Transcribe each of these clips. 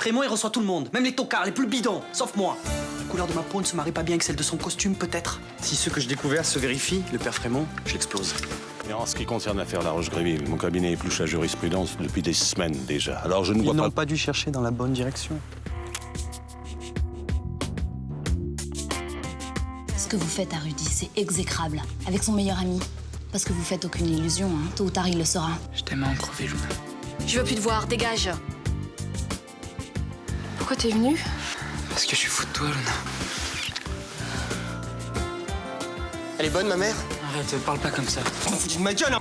Frémont, il reçoit tout le monde, même les tocards, les plus bidons, sauf moi. La couleur de ma peau ne se marie pas bien avec celle de son costume, peut-être. Si ce que j'ai découvert se vérifie, le père Frémont, je l'explose. Et en ce qui concerne l'affaire Laroche-Grévy, mon cabinet épluche la jurisprudence depuis des semaines déjà. Alors je ne vois Ils pas... n'ont pas dû chercher dans la bonne direction. Ce que vous faites à Rudy, c'est exécrable. Avec son meilleur ami. Parce que vous faites aucune illusion, hein. Tôt ou tard, il le saura. Je t'aime à en crever, Luna. Je veux plus te voir, dégage. Pourquoi t'es venu? Parce que je suis fou de toi, Luna. Elle est bonne, ma mère? Arrête, parle pas comme ça. Fous de ma gueule, hein.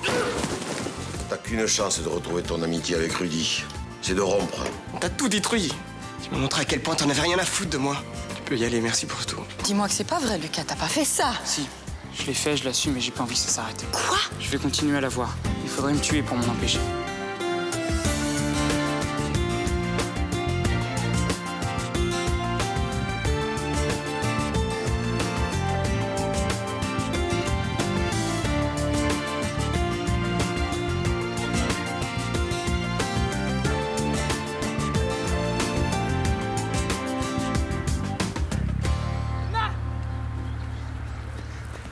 T'as qu'une chance de retrouver ton amitié avec Rudy. C'est de rompre. T'as tout détruit. Tu m'as montré à quel point t'en avais rien à foutre de moi. Tu peux y aller, merci pour tout. Dis-moi que c'est pas vrai, Lucas, t'as pas fait ça. Si, je l'ai fait, je l'assume, mais j'ai pas envie que ça s'arrête. Quoi? Je vais continuer à la voir. Il faudrait me tuer pour m'en empêcher.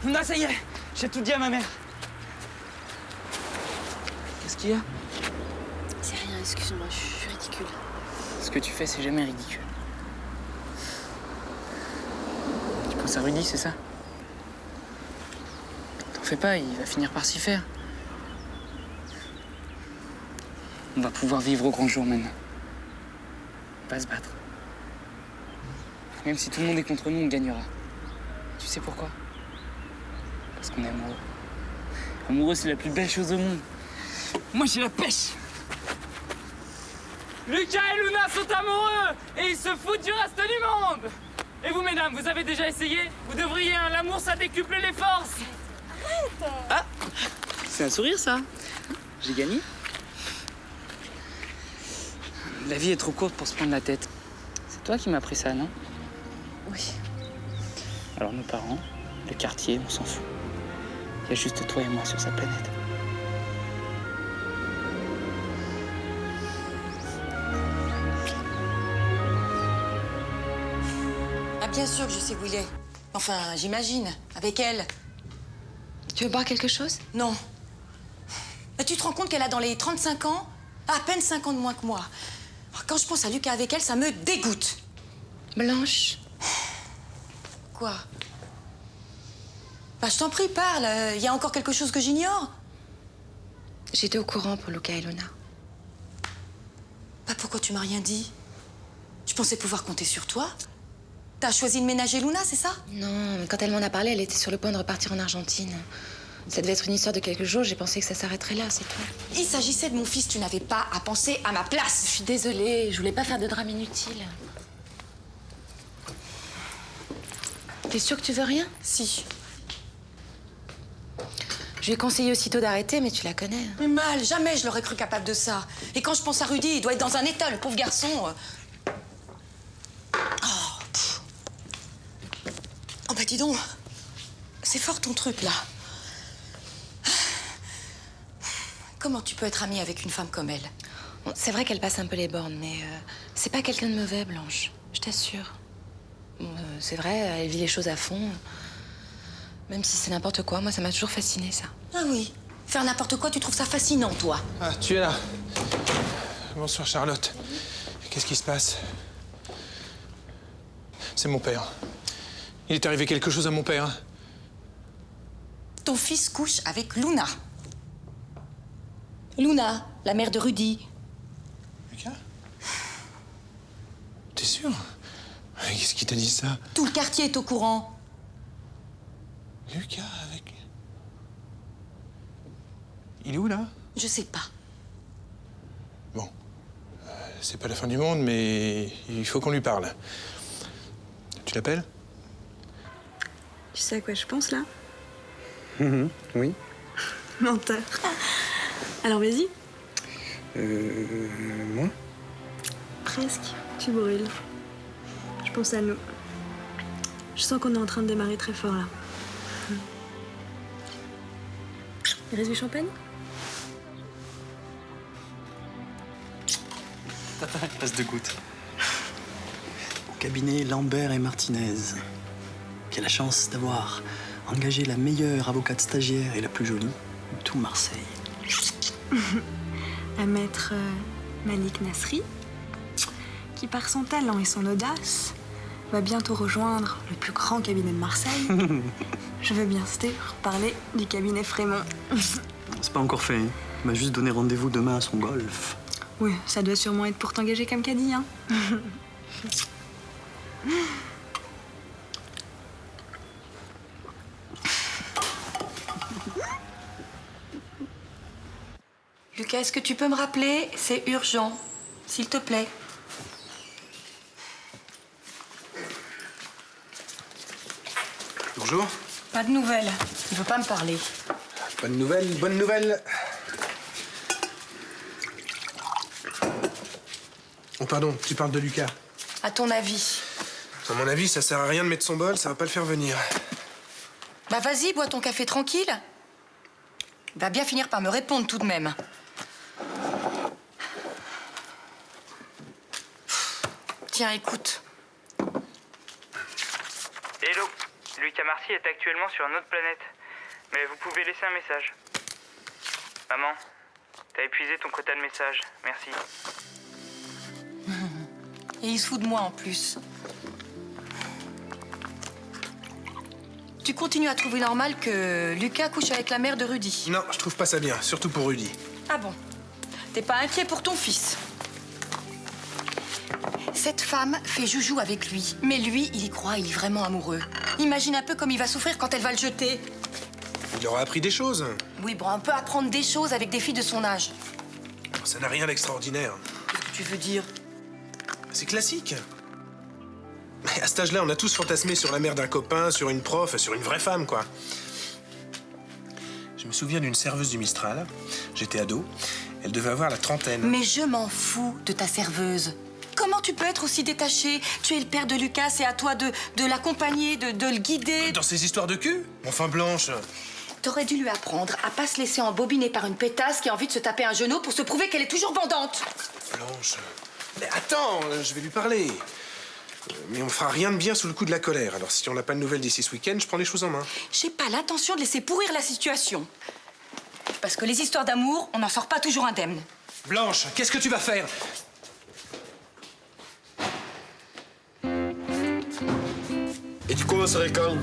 Luna, ça y est, j'ai tout dit à ma mère. Qu'est-ce qu'il y a? C'est rien, excuse-moi, je suis ridicule. Ce que tu fais, c'est jamais ridicule. Tu penses à Rudy, c'est ça? T'en fais pas, il va finir par s'y faire. On va pouvoir vivre au grand jour maintenant. On va se battre. Même si tout le monde est contre nous, on gagnera. Tu sais pourquoi? Parce qu'on est amoureux. Amoureux, c'est la plus belle chose au monde. Moi, j'ai la pêche. Lucas et Luna sont amoureux et ils se foutent du reste du monde. Et vous, mesdames, vous avez déjà essayé? Vous devriez, hein, l'amour, ça décuple les forces. Arrête. Ah, c'est un sourire, ça. J'ai gagné. La vie est trop courte pour se prendre la tête. C'est toi qui m'as appris ça, non? Oui. Alors nos parents, le quartier, on s'en fout. Il y a juste toi et moi sur sa planète. Ah, bien sûr que je sais où il est. Enfin, j'imagine, avec elle. Tu veux boire quelque chose? Non. Mais tu te rends compte qu'elle a dans les 35 ans? À peine 5 ans de moins que moi. Quand je pense à Lucas avec elle, ça me dégoûte. Blanche. Quoi? Bah, je t'en prie, parle. Il y a encore quelque chose que j'ignore? J'étais au courant pour Lucas et Luna. Bah, pourquoi tu m'as rien dit? Je pensais pouvoir compter sur toi. T'as choisi de ménager Luna, c'est ça? Non, mais quand elle m'en a parlé, elle était sur le point de repartir en Argentine. Ça devait être une histoire de quelques jours, j'ai pensé que ça s'arrêterait là, c'est tout. Il s'agissait de mon fils, tu n'avais pas à penser à ma place. Je suis désolée, je voulais pas faire de drame inutile. T'es sûre que tu veux rien? Si. Je lui ai conseillé aussitôt d'arrêter, mais tu la connais. Mais mal, jamais je l'aurais cru capable de ça. Et quand je pense à Rudy, il doit être dans un état, le pauvre garçon. Oh, pff. Oh bah dis donc, c'est fort ton truc, là. Comment tu peux être amie avec une femme comme elle? Bon, c'est vrai qu'elle passe un peu les bornes, mais c'est pas quelqu'un de mauvais, Blanche. Je t'assure. Bon, c'est vrai, elle vit les choses à fond. Même si c'est n'importe quoi, moi, ça m'a toujours fasciné, ça. Ah oui, faire n'importe quoi, tu trouves ça fascinant, toi? Ah, tu es là. Bonsoir, Charlotte. Qu'est-ce qui se passe? C'est mon père. Il est arrivé quelque chose à mon père. Ton fils couche avec Luna. Luna, la mère de Rudy. Lucas? T'es sûr? Qu'est-ce qui t'a dit ça? Tout le quartier est au courant. Lucas avec... Il est où, là? Je sais pas. Bon. C'est pas la fin du monde, mais il faut qu'on lui parle. Tu l'appelles? Tu sais à quoi je pense, là? Oui. Menteur. Alors, vas-y. Moi? Presque. Tu brûles. Je pense à nous. Je sens qu'on est en train de démarrer très fort, là. Il reste du champagne? Attends, il reste 2 gouttes. cabinet Lambert et Martinez. J'ai la chance d'avoir engagé la meilleure avocate stagiaire et la plus jolie de tout Marseille. Un maître Malik Nasri, qui par son talent et son audace va bientôt rejoindre le plus grand cabinet de Marseille. Je veux bien sûr parler du cabinet Frémont. C'est pas encore fait. Hein. Il m'a juste donné rendez-vous demain à son golf. Oui, ça doit sûrement être pour t'engager comme caddie, hein. Lucas, est-ce que tu peux me rappeler? C'est urgent, s'il te plaît. Bonjour. Pas de nouvelles. Il veut pas me parler. Bonne nouvelle, bonne nouvelle. Oh, pardon, tu parles de Lucas. À ton avis? À mon avis, ça sert à rien de mettre son bol, ça va pas le faire venir. Bah vas-y, bois ton café tranquille. Il va bien finir par me répondre tout de même. Tiens, écoute. Hello, Lucas Marcy est actuellement sur une autre planète. Mais vous pouvez laisser un message. Maman, t'as épuisé ton quota de messages. Merci. Et il se fout de moi en plus. Tu continues à trouver normal que Lucas couche avec la mère de Rudy? Non, je trouve pas ça bien, surtout pour Rudy. Ah bon? T'es pas inquiet pour ton fils? Cette femme fait joujou avec lui. Mais lui, il y croit, il est vraiment amoureux. Imagine un peu comme il va souffrir quand elle va le jeter. Il aura appris des choses. Oui, bon, on peut apprendre des choses avec des filles de son âge. Ça n'a rien d'extraordinaire. Qu'est-ce que tu veux dire? C'est classique. Mais à cet âge-là, on a tous fantasmé sur la mère d'un copain, sur une prof, sur une vraie femme, quoi. Je me souviens d'une serveuse du Mistral. J'étais ado. Elle devait avoir la trentaine. Mais je m'en fous de ta serveuse. Comment tu peux être aussi détaché? Tu es le père de Lucas, c'est à toi de l'accompagner, de le guider. Dans ces histoires de cul? Enfin, Blanche. T'aurais dû lui apprendre à pas se laisser embobiner par une pétasse qui a envie de se taper un genou pour se prouver qu'elle est toujours bandante. Blanche. Mais attends, je vais lui parler. Mais on fera rien de bien sous le coup de la colère. Alors si on n'a pas de nouvelles d'ici ce week-end, je prends les choses en main. J'ai pas l'intention de laisser pourrir la situation. Parce que les histoires d'amour, on n'en sort pas toujours indemne. Blanche, qu'est-ce que tu vas faire? Et tu commencerais quand?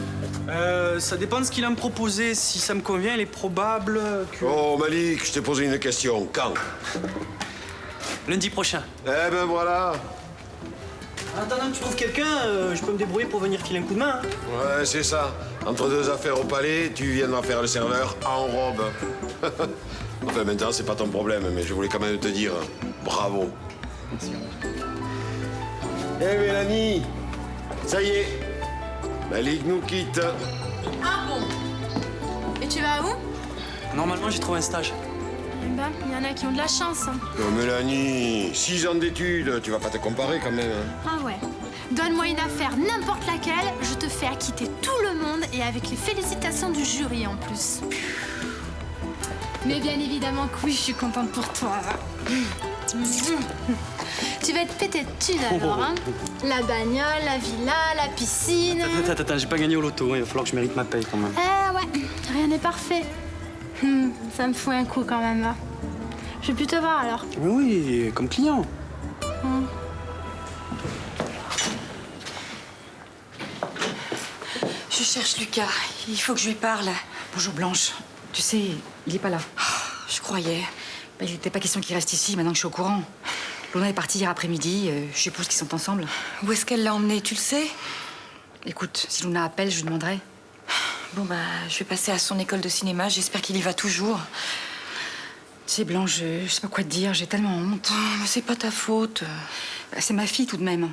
Ça dépend de ce qu'il a me proposé. Si ça me convient, il est probable que... Oh, Malik, je t'ai posé une question. Quand? Lundi prochain. Eh ben voilà. En attendant que tu trouves quelqu'un, je peux me débrouiller pour venir filer un coup de main. Hein. Ouais, c'est ça. Entre deux affaires au palais, tu viendras faire le serveur en robe. Enfin, maintenant, c'est pas ton problème, mais je voulais quand même te dire bravo. Merci. Eh, Mélanie, ça y est. Malik nous quitte. Ah bon? Et tu vas où? Normalement, j'ai trouvé un stage. Eh ben, il y en a qui ont de la chance. Hein. Oh, Mélanie, 6 ans d'études, tu vas pas te comparer quand même. Hein. Ah ouais. Donne-moi une affaire, n'importe laquelle, je te fais acquitter tout le monde et avec les félicitations du jury en plus. Mais bien évidemment que oui, je suis contente pour toi. Tu vas être pété de thunes alors, hein? La bagnole, la villa, la piscine. Attends, j'ai pas gagné au loto, hein. Il va falloir que je mérite ma paye quand même. Eh ouais, rien n'est parfait. Ça me fout un coup quand même, là. Je vais plus te voir alors. Oui, comme client. Je cherche Lucas. Il faut que je lui parle. Bonjour Blanche. Tu sais, il est pas là. Je croyais. Il n'était pas question qu'il reste ici maintenant que je suis au courant. Luna est partie hier après-midi. Je suppose qu'ils sont ensemble. Où est-ce qu'elle l'a emmené, tu le sais? Écoute, si Luna appelle, je lui demanderai. Bon, bah, je vais passer à son école de cinéma. J'espère qu'il y va toujours. Tu sais, Blanche, je sais pas quoi te dire. J'ai tellement honte. Mais c'est pas ta faute. C'est ma fille, tout de même.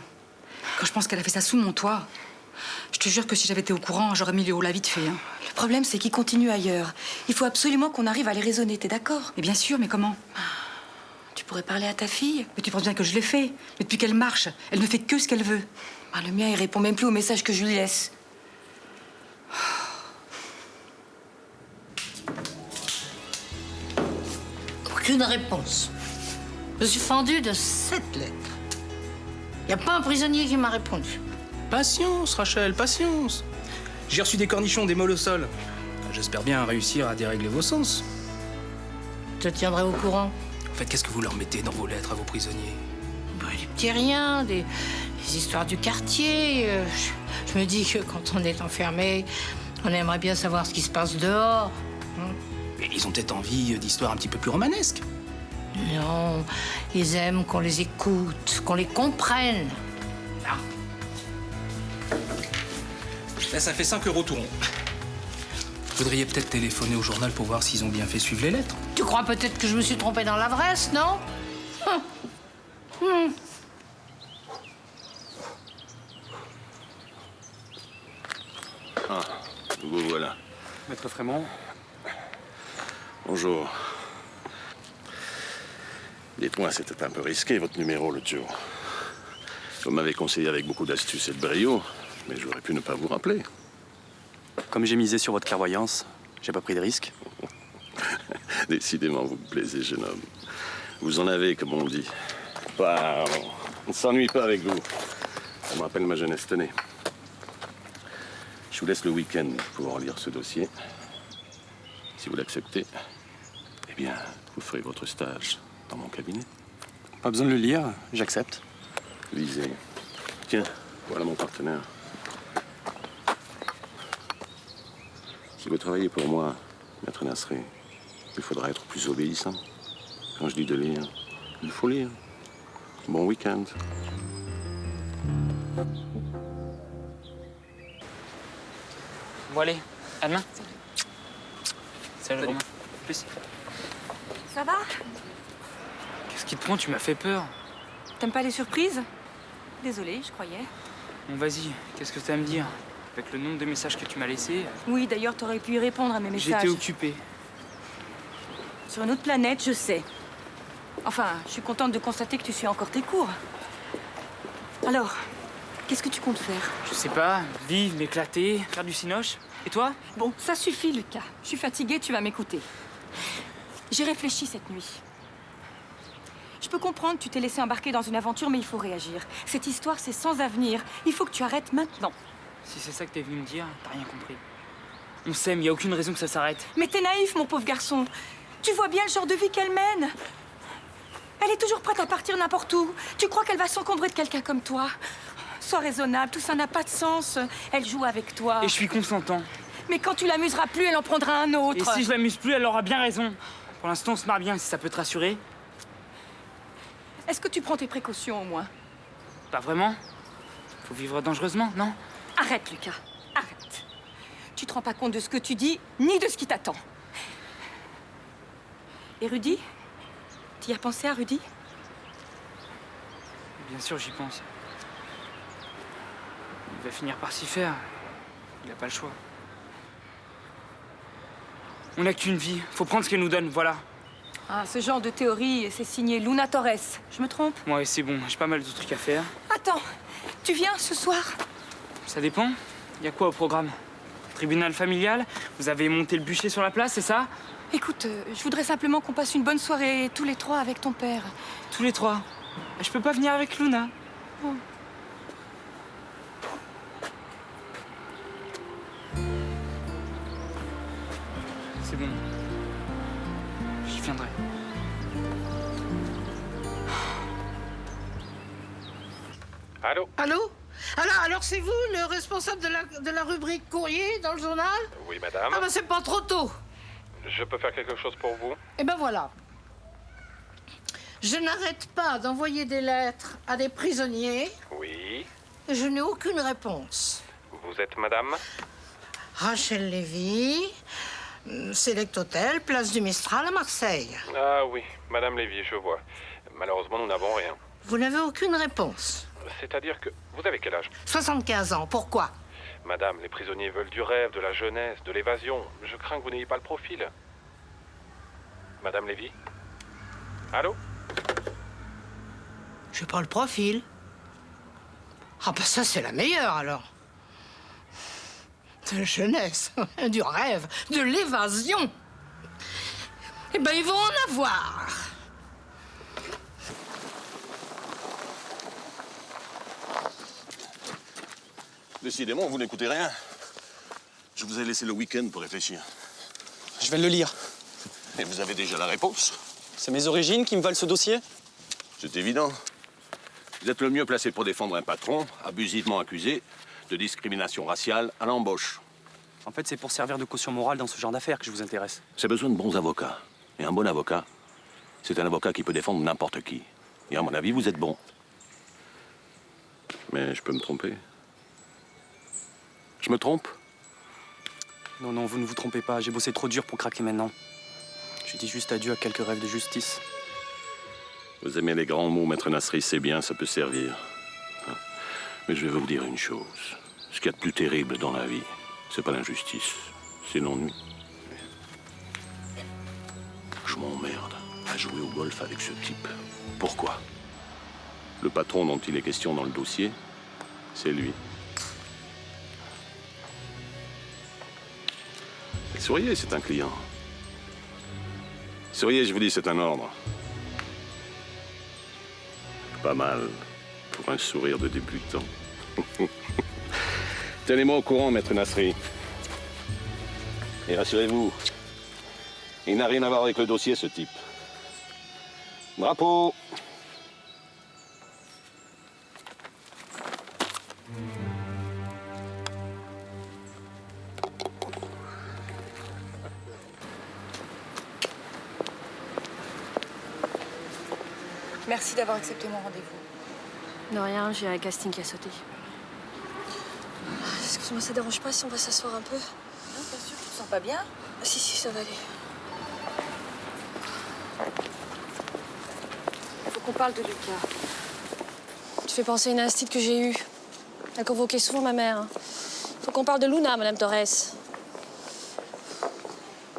Quand je pense qu'elle a fait ça sous mon toit, je te jure que si j'avais été au courant, j'aurais mis le haut la vite fait. Hein. Le problème, c'est qu'ils continuent ailleurs. Il faut absolument qu'on arrive à les raisonner, t'es d'accord? Mais bien sûr, mais comment? Tu pourrais parler à ta fille? Mais tu penses bien que je l'ai fait. Mais depuis qu'elle marche, elle ne fait que ce qu'elle veut. Le mien, il répond même plus aux messages que je lui laisse. Aucune réponse. Je suis fendue de 7 lettres. Y a pas un prisonnier qui m'a répondu. Patience, Rachel, patience. J'ai reçu des cornichons, des molles au sol. J'espère bien réussir à dérégler vos sens. Je te tiendrai au courant. En fait, qu'est-ce que vous leur mettez dans vos lettres à vos prisonniers? Des petits riens, des histoires du quartier. Je me dis que quand on est enfermé, on aimerait bien savoir ce qui se passe dehors. Mais ils ont peut-être envie d'histoires un petit peu plus romanesques. Non, ils aiment qu'on les écoute, qu'on les comprenne. Là, ça fait 5 € tout rond. Vous voudriez peut-être téléphoner au journal pour voir s'ils ont bien fait suivre les lettres. Tu crois peut-être que je me suis trompée dans l'adresse, non? Ah, vous voilà. Maître Frémont. Bonjour. Dites-moi, c'était un peu risqué, votre numéro, l'autre jour. Vous m'avez conseillé avec beaucoup d'astuce et de brio, mais j'aurais pu ne pas vous rappeler. Comme j'ai misé sur votre clairvoyance, j'ai pas pris de risque. Décidément, vous me plaisez, jeune homme. Vous en avez, comme on dit. Bah, on ne s'ennuie pas avec vous. Ça me rappelle ma jeunesse, tenez. Je vous laisse le week-end pour pouvoir lire ce dossier. Si vous l'acceptez, eh bien, vous ferez votre stage dans mon cabinet. Pas besoin de le lire, j'accepte. Lisez. Tiens, voilà mon partenaire. Si vous travaillez pour moi, Maître Nasri, il faudra être plus obéissant. Quand je dis de lire, il faut lire. Bon week-end. Bon allez, à demain. Salut Romain. Plus. Ça va? Qu'est-ce qui te prend? Tu m'as fait peur. T'aimes pas les surprises? Désolée, je croyais. Bon vas-y, qu'est-ce que t'as à me dire? Avec le nombre de messages que tu m'as laissés. Oui, d'ailleurs, t'aurais pu y répondre à mes messages. J'étais occupé. Sur une autre planète, je sais. Enfin, je suis contente de constater que tu suis encore tes cours. Alors, qu'est-ce que tu comptes faire? Je sais pas, vivre, m'éclater, faire du cinoche. Et toi? Bon, ça suffit, Lucas. Je suis fatiguée, tu vas m'écouter. J'ai réfléchi cette nuit. Je peux comprendre, tu t'es laissé embarquer dans une aventure, mais il faut réagir. Cette histoire, c'est sans avenir. Il faut que tu arrêtes maintenant. Si c'est ça que t'es venu me dire, t'as rien compris. On s'aime, y a aucune raison que ça s'arrête. Mais t'es naïf, mon pauvre garçon. Tu vois bien le genre de vie qu'elle mène. Elle est toujours prête à partir n'importe où. Tu crois qu'elle va s'encombrer de quelqu'un comme toi? Sois raisonnable, tout ça n'a pas de sens. Elle joue avec toi. Et je suis consentant. Mais quand tu l'amuseras plus, elle en prendra un autre. Et si je l'amuse plus, elle aura bien raison. Pour l'instant, on se marre bien, si ça peut te rassurer. Est-ce que tu prends tes précautions, au moins? Pas vraiment. Faut vivre dangereusement, non? Arrête, Lucas. Arrête. Tu te rends pas compte de ce que tu dis, ni de ce qui t'attend. Et Rudy? T'y as pensé à Rudy? Bien sûr, j'y pense. Il va finir par s'y faire. Il a pas le choix. On n'a qu'une vie. Faut prendre ce qu'elle nous donne, voilà. Ah, ce genre de théorie, c'est signé Luna Torres. Je me trompe? Ouais, c'est bon. J'ai pas mal de trucs à faire. Attends, tu viens ce soir? Ça dépend. Y a quoi au programme? Tribunal familial? Vous avez monté le bûcher sur la place, c'est ça? Écoute, je voudrais simplement qu'on passe une bonne soirée tous les trois avec ton père. Tous les trois? Je peux pas venir avec Luna. Oh. C'est bon. J'y viendrai. Allô? Allô? Alors c'est vous, le responsable de la rubrique courrier dans le journal? Oui, madame. Ah ben c'est pas trop tôt. Je peux faire quelque chose pour vous? Eh ben voilà. Je n'arrête pas d'envoyer des lettres à des prisonniers. Oui. Et je n'ai aucune réponse. Vous êtes madame? Rachel Lévy, Select Hotel, place du Mistral à Marseille. Ah oui, madame Lévy, je vois. Malheureusement, nous n'avons rien. Vous n'avez aucune réponse. C'est-à-dire que... Vous avez quel âge? 75 ans, pourquoi? Madame, les prisonniers veulent du rêve, de la jeunesse, de l'évasion. Je crains que vous n'ayez pas le profil. Madame Lévy? Allô? J'ai pas le profil. Ah ben ça, c'est la meilleure, alors. De la jeunesse, du rêve, de l'évasion. Eh ben, ils vont en avoir. Décidément, vous n'écoutez rien. Je vous ai laissé le week-end pour réfléchir. Je viens de le lire. Et vous avez déjà la réponse? C'est mes origines qui me valent ce dossier? C'est évident. Vous êtes le mieux placé pour défendre un patron abusivement accusé de discrimination raciale à l'embauche. En fait, c'est pour servir de caution morale dans ce genre d'affaires que je vous intéresse. J'ai besoin de bons avocats. Et un bon avocat, c'est un avocat qui peut défendre n'importe qui. Et à mon avis, vous êtes bon. Mais je peux me tromper. Je me trompe? Non, non, vous ne vous trompez pas. J'ai bossé trop dur pour craquer maintenant. Je dis juste adieu à quelques rêves de justice. Vous aimez les grands mots, Maître Nasri, c'est bien, ça peut servir. Mais je vais vous dire une chose. Ce qu'il y a de plus terrible dans la vie, c'est pas l'injustice, c'est l'ennui. Je m'emmerde à jouer au golf avec ce type. Pourquoi? Le patron dont il est question dans le dossier, c'est lui. Souriez, c'est un client. Souriez, je vous dis, c'est un ordre. Pas mal pour un sourire de débutant. Tenez-moi au courant, Maître Nasri. Et rassurez-vous, il n'a rien à voir avec le dossier, ce type. Drapeau! Merci d'avoir accepté mon rendez-vous. De rien, j'ai un casting qui a sauté. Excuse-moi, ça dérange pas si on va s'asseoir un peu? Non, bien sûr, tu te sens pas bien? Ah, si, ça va aller. Faut qu'on parle de Lucas. Tu fais penser à une instite que j'ai eue. Elle convoquait souvent ma mère. Faut qu'on parle de Luna, Madame Torres.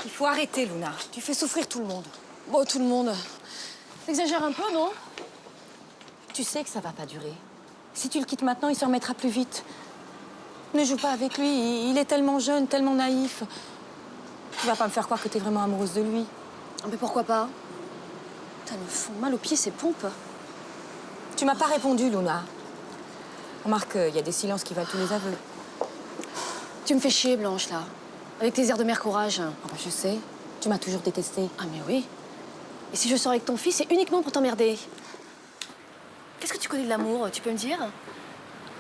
Il faut arrêter, Luna. Tu fais souffrir tout le monde. Bon, tout le monde. T'exagères un peu, non? Tu sais que ça va pas durer. Si tu le quittes maintenant, il se remettra plus vite. Ne joue pas avec lui. Il est tellement jeune, tellement naïf. Tu vas pas me faire croire que t'es vraiment amoureuse de lui. Mais pourquoi pas? Ça me font mal aux pieds, ces pompes. Tu m'as pas répondu, Luna. Remarque, il y a des silences qui valent tous les aveux. Tu me fais chier, Blanche, là. Avec tes airs de mère courage. Oh, bah, je sais. Tu m'as toujours détestée. Ah, mais oui. Et si je sors avec ton fils, c'est uniquement pour t'emmerder. Qu'est-ce que tu connais de l'amour, tu peux me dire?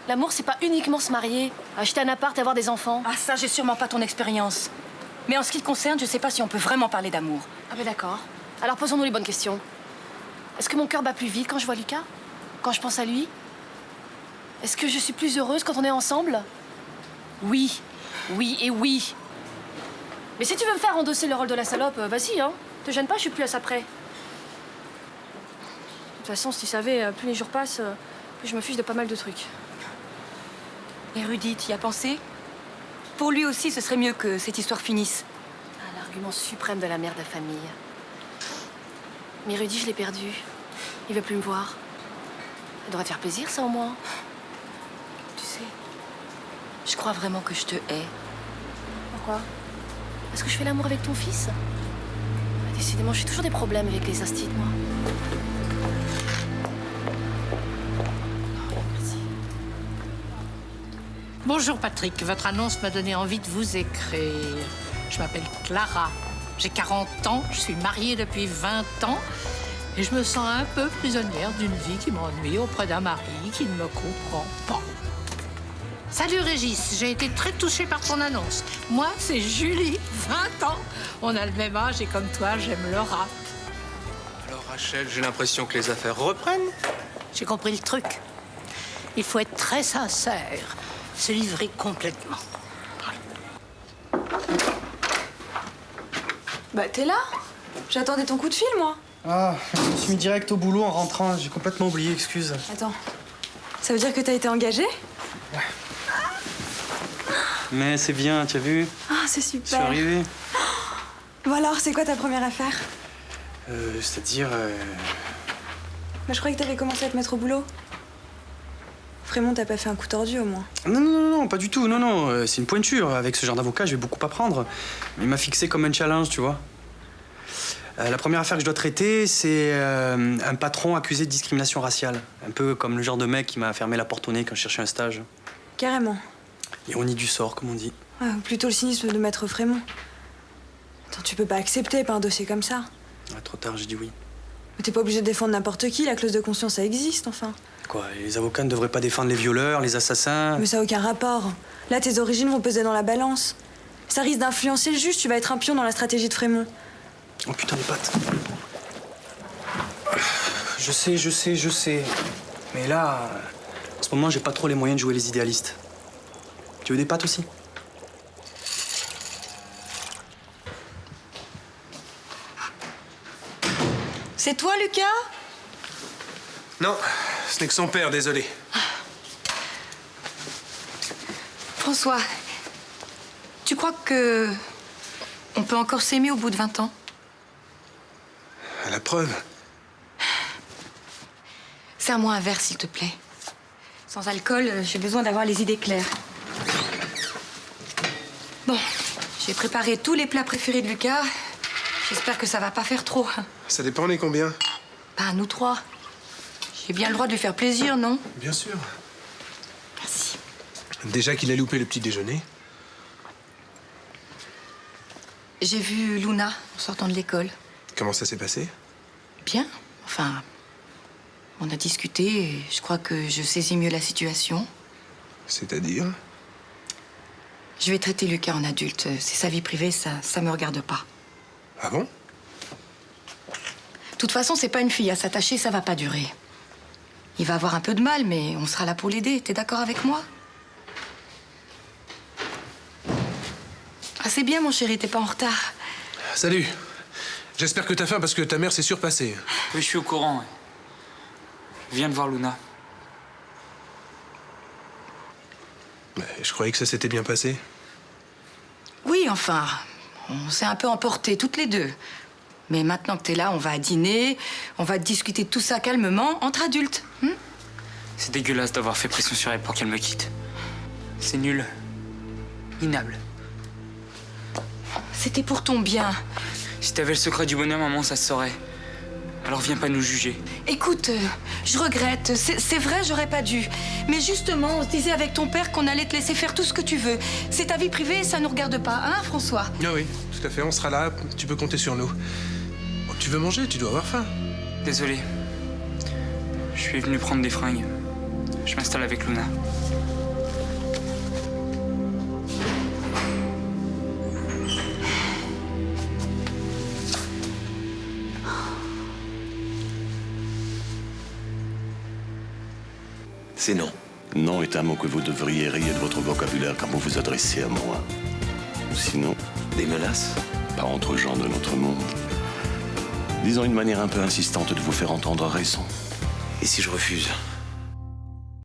L'amour, c'est pas uniquement se marier, acheter un appart et avoir des enfants. Ah, ça, j'ai sûrement pas ton expérience. Mais en ce qui te concerne, je sais pas si on peut vraiment parler d'amour. Ah, ben d'accord. Alors posons-nous les bonnes questions. Est-ce que mon cœur bat plus vite quand je vois Lucas? Quand je pense à lui? Est-ce que je suis plus heureuse quand on est ensemble? Oui. Oui et oui. Mais si tu veux me faire endosser le rôle de la salope, vas-y, hein. Te gêne pas, je suis plus à ça près. De toute façon, si tu savais, plus les jours passent, plus je me fiche de pas mal de trucs. Et Rudy, t'y as pensé? Pour lui aussi, ce serait mieux que cette histoire finisse. Ah, l'argument suprême de la mère de la famille. Mais Rudy, je l'ai perdu. Il veut plus me voir. Ça devrait te faire plaisir, ça, au moins. Tu sais, je crois vraiment que je te hais. Pourquoi? Parce que je fais l'amour avec ton fils? Décidément, j'ai toujours des problèmes avec les instits, moi. Merci. Bonjour Patrick, votre annonce m'a donné envie de vous écrire. Je m'appelle Clara, j'ai 40 ans, je suis mariée depuis 20 ans et je me sens un peu prisonnière d'une vie qui m'ennuie auprès d'un mari qui ne me comprend pas. Salut Régis, j'ai été très touchée par ton annonce. Moi, c'est Julie, 20 ans. On a le même âge et comme toi, j'aime le rap. Alors Rachel, j'ai l'impression que les affaires reprennent. J'ai compris le truc. Il faut être très sincère, se livrer complètement. Bah, t'es là? J'attendais ton coup de fil, moi. Ah, je me suis mis direct au boulot en rentrant. J'ai complètement oublié, excuse. Attends, ça veut dire que t'as été engagée? Mais c'est bien, tu as vu? Ah, c'est super. Je suis arrivé. Bon alors, c'est quoi ta première affaire? C'est-à-dire... Bah, je croyais que t'avais commencé à te mettre au boulot. Frémont, t'as pas fait un coup tordu, au moins? Non, non, non, non, pas du tout, non, non. C'est une pointure. Avec ce genre d'avocat, je vais beaucoup apprendre. Mais il m'a fixé comme un challenge, tu vois. La première affaire que je dois traiter, c'est un patron accusé de discrimination raciale. Un peu comme le genre de mec qui m'a fermé la porte au nez quand je cherchais un stage. Carrément. Ironie du sort, comme on dit. Ah, plutôt le cynisme de Maître Frémont. Attends, tu peux pas accepter pas un dossier comme ça. Ah, trop tard, j'ai dit oui. Mais t'es pas obligé de défendre n'importe qui, la clause de conscience, ça existe, enfin. Quoi, les avocats ne devraient pas défendre les violeurs, les assassins? Mais ça n'a aucun rapport. Là, tes origines vont peser dans la balance. Ça risque d'influencer le juge, tu vas être un pion dans la stratégie de Frémont. Oh putain, les pattes. Je sais. Mais là, en ce moment, j'ai pas trop les moyens de jouer les idéalistes. Tu veux des pâtes aussi? C'est toi, Lucas? Non, ce n'est que son père, désolé. François, tu crois que on peut encore s'aimer au bout de 20 ans? À la preuve. Serre-moi un verre, s'il te plaît. Sans alcool, j'ai besoin d'avoir les idées claires. Bon, j'ai préparé tous les plats préférés de Lucas. J'espère que ça va pas faire trop. Ça dépend, on est combien? Pas nous trois. J'ai bien le droit de lui faire plaisir, non? Bien sûr. Merci. Déjà qu'il a loupé le petit déjeuner. J'ai vu Luna en sortant de l'école. Comment ça s'est passé? Bien. Enfin, on a discuté et je crois que je saisis mieux la situation. C'est-à-dire? Je vais traiter Lucas en adulte. C'est sa vie privée, ça me regarde pas. Ah bon? De toute façon, c'est pas une fille à s'attacher, ça va pas durer. Il va avoir un peu de mal, mais on sera là pour l'aider. T'es d'accord avec moi? Ah, c'est bien, mon chéri, t'es pas en retard. Salut. J'espère que t'as faim parce que ta mère s'est surpassée. Oui, je suis au courant. Ouais. Je viens de voir Luna. Je croyais que ça s'était bien passé. Oui, enfin, on s'est un peu emportés toutes les deux. Mais maintenant que t'es là, on va dîner, on va discuter de tout ça calmement, entre adultes. C'est dégueulasse d'avoir fait pression sur elle pour qu'elle me quitte. C'est nul. Minable. C'était pour ton bien. Si t'avais le secret du bonheur, maman, ça se saurait. Alors viens pas nous juger. Écoute, je regrette. C'est vrai, j'aurais pas dû. Mais justement, on se disait avec ton père qu'on allait te laisser faire tout ce que tu veux. C'est ta vie privée et ça nous regarde pas, hein, François? Ah oui, tout à fait, on sera là, tu peux compter sur nous. Bon, tu veux manger, tu dois avoir faim. Désolé. Je suis venu prendre des fringues. Je m'installe avec Luna. C'est non. Non est un mot que vous devriez rayer de votre vocabulaire quand vous vous adressez à moi. Sinon... Des menaces? Pas entre gens de notre monde. Disons une manière un peu insistante de vous faire entendre raison. Et si je refuse?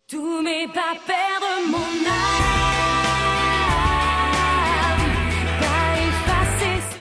Tous mes papels